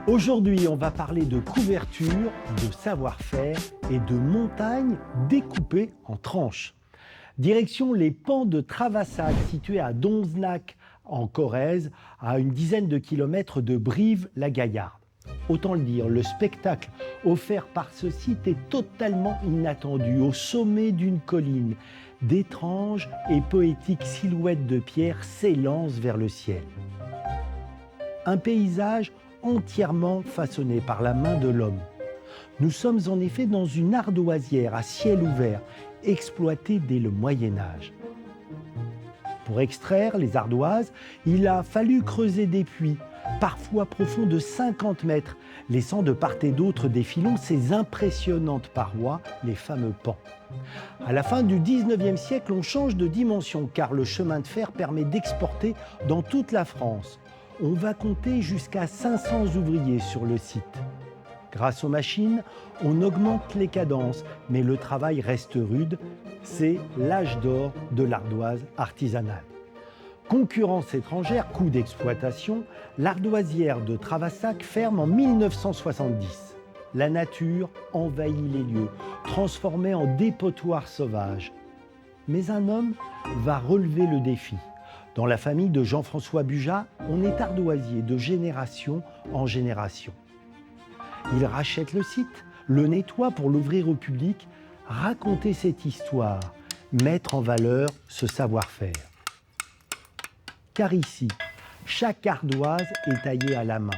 Aujourd'hui, on va parler de couverture, de savoir-faire et de montagnes découpées en tranches. Direction les pans de Travassac, situés à Donzenac, en Corrèze, à une dizaine de kilomètres de Brive-la-Gaillarde. Autant le dire, le spectacle offert par ce site est totalement inattendu. Au sommet d'une colline, d'étranges et poétiques silhouettes de pierre s'élancent vers le ciel. Un paysage entièrement façonné par la main de l'homme. Nous sommes en effet dans une ardoisière à ciel ouvert, exploitée dès le Moyen-Âge. Pour extraire les ardoises, il a fallu creuser des puits, parfois profonds de 50 mètres, laissant de part et d'autre des filons ces impressionnantes parois, les fameux pans. À la fin du 19e siècle, on change de dimension car le chemin de fer permet d'exporter dans toute la France. On va compter jusqu'à 500 ouvriers sur le site. Grâce aux machines, on augmente les cadences, mais le travail reste rude. C'est l'âge d'or de l'ardoise artisanale. Concurrence étrangère, coût d'exploitation, l'ardoisière de Travassac ferme en 1970. La nature envahit les lieux, transformés en dépotoirs sauvages. Mais un homme va relever le défi. Dans la famille de Jean-François Bugeat, on est ardoisier de génération en génération. Il rachète le site, le nettoie pour l'ouvrir au public, raconter cette histoire, mettre en valeur ce savoir-faire. Car ici, chaque ardoise est taillée à la main.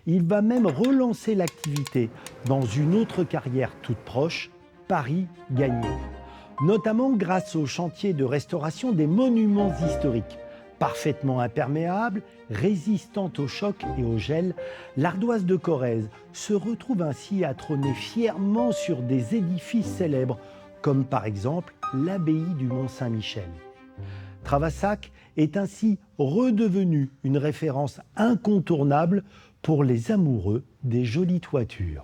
Il va même relancer l'activité dans une autre carrière toute proche, Paris gagné. Notamment grâce au chantier de restauration des monuments historiques. Parfaitement imperméable, résistante au choc et au gel, l'ardoise de Corrèze se retrouve ainsi à trôner fièrement sur des édifices célèbres, comme par exemple l'abbaye du Mont-Saint-Michel. Travassac est ainsi redevenu une référence incontournable pour les amoureux des jolies toitures.